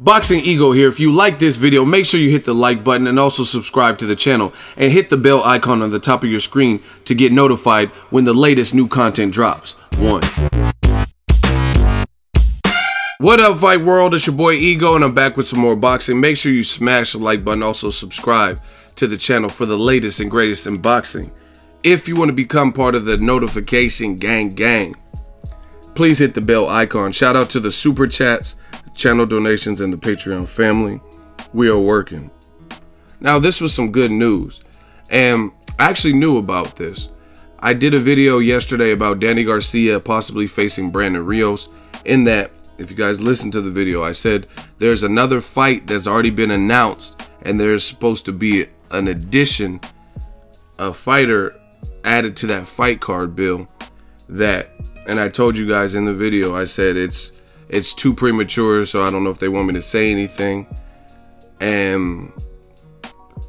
Boxingego here. If you like this video, make sure you hit the like button and also subscribe to the channel and hit the bell icon on the top of your screen to get notified when the latest new content drops. What up, fight world? It's your boy Ego and I'm back with some more boxing. Make sure you smash the like button, also subscribe to the channel for the latest and greatest in boxing. If you want to become part of the notification gang, please hit the bell icon. Shout out to the super chats, channel donations, and the Patreon family. We are working. Now, this was some good news, and I actually knew about this. I did a video yesterday about Danny Garcia possibly facing Brandon Rios. In that, if you guys listen to the video, I said there's another fight that's already been announced, and there's supposed to be an addition, a fighter added to that fight card bill. And I told you guys in the video, I said it's too premature, so I don't know if they want me to say anything. And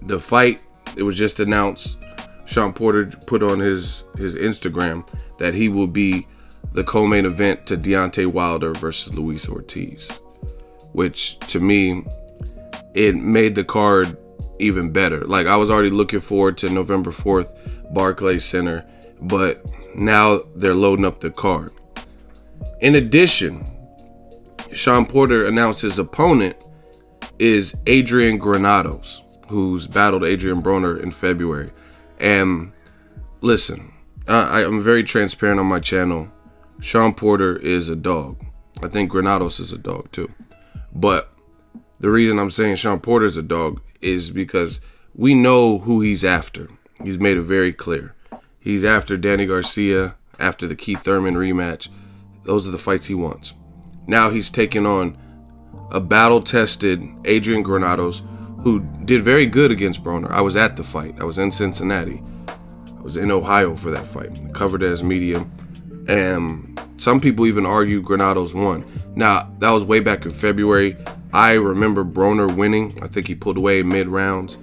the fight, it was just announced. Shawn Porter put on his Instagram that he will be the co-main event to Deontay Wilder versus Luis Ortiz, which to me, it made the card even better. Like, I was already looking forward to November 4th, Barclays Center, but now they're loading up the card. In addition, Shawn Porter announced his opponent is Adrian Granados, who's battled Adrian Broner in February. And listen, I'm very transparent on my channel. Shawn Porter is a dog. I think Granados is a dog too. But the reason I'm saying Shawn Porter is a dog is because we know who he's after. He's made it very clear. He's after Danny Garcia, after the Keith Thurman rematch. Those are the fights he wants. Now he's taken on a battle-tested Adrian Granados, who did very good against Broner. I was at the fight. I was in Cincinnati. I was in Ohio for that fight. I covered it as media. And some people even argue Granados won. Now, that was way back in February. I remember Broner winning. I think he pulled away mid-rounds.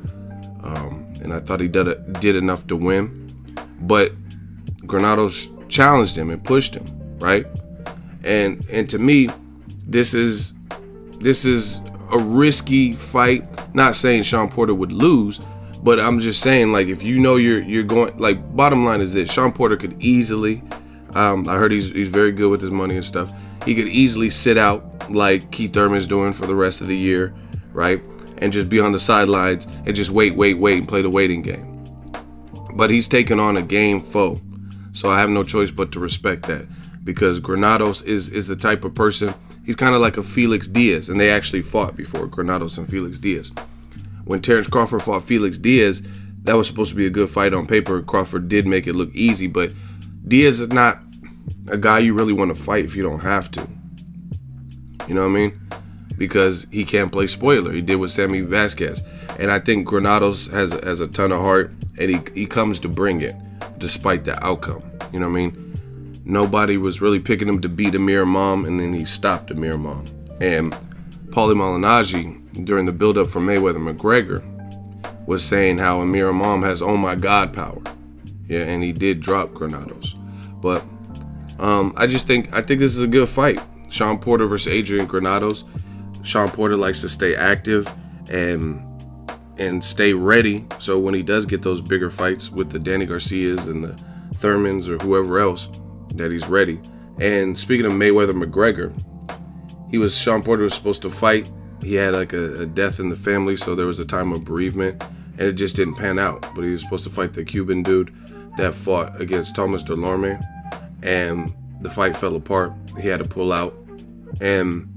And I thought he did enough to win. But Granados challenged him and pushed him, right? And to me, this is a risky fight. Not saying Shawn Porter would lose, but I'm just saying, like, if you know you're going, like, bottom line is this: Shawn Porter could easily, I heard he's very good with his money and stuff. He could easily sit out like Keith Thurman's doing for the rest of the year, right? And just be on the sidelines and just wait and play the waiting game. But he's taken on a game foe, so I have no choice but to respect that, because Granados is the type of person, he's kind of like a Felix Diaz, and they actually fought before, Granados and Felix Diaz. When Terrence Crawford fought Felix Diaz, that was supposed to be a good fight on paper. Crawford did make it look easy, but Diaz is not a guy you really want to fight if you don't have to. You know what I mean? Because he can't play spoiler. He did with Sammy Vasquez. And I think Granados has a ton of heart, and he comes to bring it despite the outcome. You know what I mean? Nobody was really picking him to beat Amir Imam, and then he stopped Amir Imam. And Paulie Malignaggi, during the build-up for Mayweather-McGregor, was saying how Amir Imam has oh my god power. Yeah, and he did drop Granados. But I think this is a good fight. Shawn Porter versus Adrian Granados. Shawn Porter likes to stay active and stay ready, so when he does get those bigger fights with the Danny Garcias and the Thurmans or whoever else, that he's ready. And speaking of Mayweather-McGregor, Shawn Porter was supposed to fight. He had like a death in the family, so there was a time of bereavement, and it just didn't pan out. But he was supposed to fight the Cuban dude that fought against Thomas Delorme, and the fight fell apart. He had to pull out. And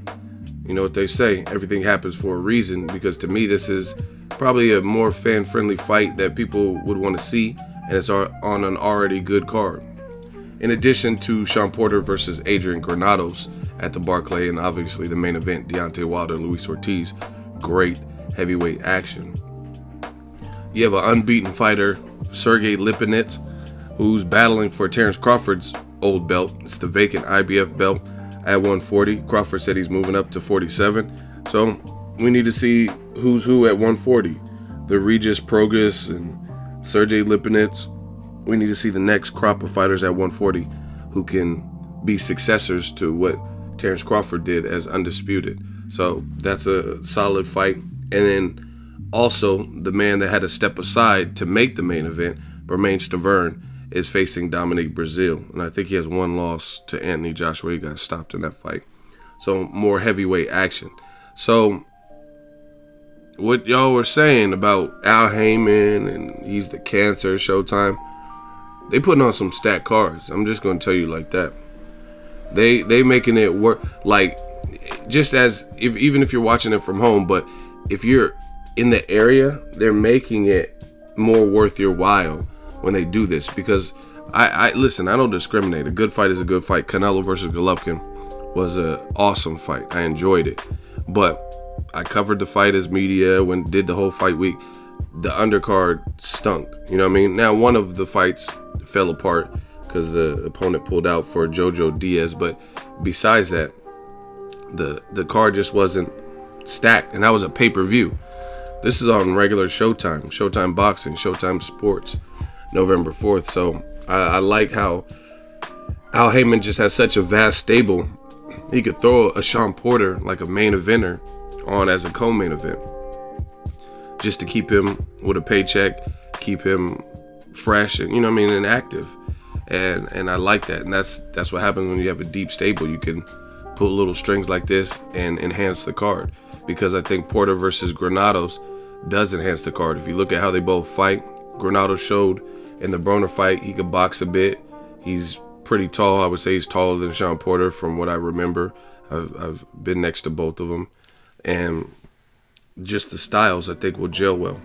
you know what they say, everything happens for a reason, because to me this is probably a more fan-friendly fight that people would want to see, and it's on an already good card. In addition to Shawn Porter versus Adrian Granados at the Barclays, and obviously the main event, Deontay Wilder, Luis Ortiz, great heavyweight action. You have an unbeaten fighter, Sergey Lipinets, who's battling for Terrence Crawford's old belt. It's the vacant IBF belt at 140. Crawford said he's moving up to 47. So we need to see who's who at 140. The Regis Prograis and Sergey Lipinets. We need to see the next crop of fighters at 140 who can be successors to what Terrence Crawford did as undisputed. So that's a solid fight. And then also the man that had to step aside to make the main event, Bermane Stiverne, is facing Dominic Breazeale. And I think he has one loss to Anthony Joshua. He got stopped in that fight. So more heavyweight action. So what y'all were saying about Al Heyman and he's the cancer Showtime, they putting on some stacked cards. I'm just gonna tell you like that. They making it work, like, just as even if you're watching it from home, but if you're in the area, they're making it more worth your while when they do this. Because I listen, I don't discriminate. A good fight is a good fight. Canelo versus Golovkin was an awesome fight. I enjoyed it, but I covered the fight as media when did the whole fight week. The undercard stunk. You know what I mean? Now one of the fights fell apart because the opponent pulled out for Jojo Diaz, but besides that, the card just wasn't stacked, and that was a pay-per-view. This is on regular Showtime, Showtime Boxing, Showtime Sports, November 4th. So I like how Al Heyman just has such a vast stable. He could throw a Shawn Porter, like a main eventer, on as a co-main event, just to keep him with a paycheck, keep him fresh, and you know what I mean, and active. And I like that. And that's what happens when you have a deep stable. You can pull little strings like this and enhance the card. Because I think Porter versus Granados does enhance the card. If you look at how they both fight, Granados showed in the Broner fight he could box a bit. He's pretty tall. I would say he's taller than Shawn Porter from what I remember. I've been next to both of them. And just the styles I think will gel well.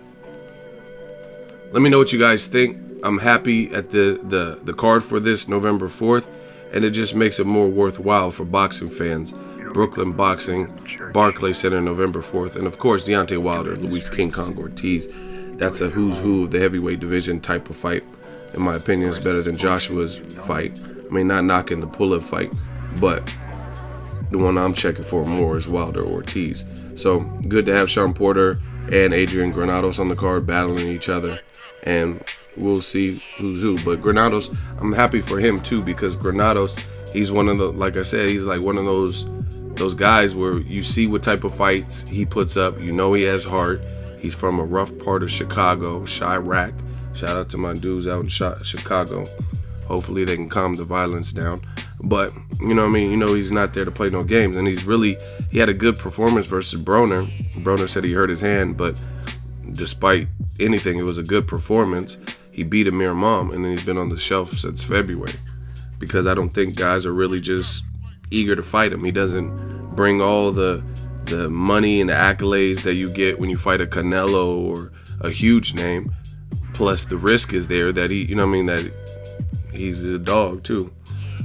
Let me know what you guys think. I'm happy at the card for this November 4th, and it just makes it more worthwhile for boxing fans. Brooklyn Boxing, Barclays Center, November 4th, and of course Deontay Wilder, Luis King Kong Ortiz. That's a who's who of the heavyweight division type of fight. In my opinion, it's better than Joshua's fight. I mean, not knocking the Pulev fight, but the one I'm checking for more is Wilder-Ortiz. So good to have Shawn Porter and Adrian Granados on the card battling each other, and we'll see who's who. But Granados, I'm happy for him too, because Granados, he's one of the, like I said, he's like one of those guys where you see what type of fights he puts up. You know he has heart. He's from a rough part of Chicago, Chirac. Shout out to my dudes out in Chicago. Hopefully they can calm the violence down. But, you know what I mean? You know he's not there to play no games. And he had a good performance versus Broner. Broner said he hurt his hand, but despite anything, it was a good performance. He beat Amir Mom, and then he's been on the shelf since February. Because I don't think guys are really just eager to fight him. He doesn't bring all the money and the accolades that you get when you fight a Canelo or a huge name. Plus the risk is there that he, you know what I mean, that he's a dog too.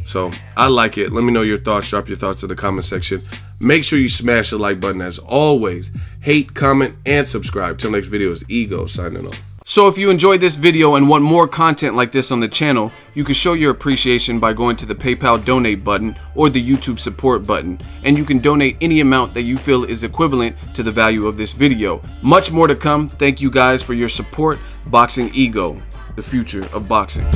So I like it. Let me know your thoughts. Drop your thoughts in the comment section. Make sure you smash the like button as always. Hate, comment, and subscribe. Till next video is Ego signing off. So if you enjoyed this video and want more content like this on the channel, you can show your appreciation by going to the PayPal donate button or the YouTube support button, and you can donate any amount that you feel is equivalent to the value of this video. Much more to come. Thank you guys for your support. Boxing Ego, the future of boxing.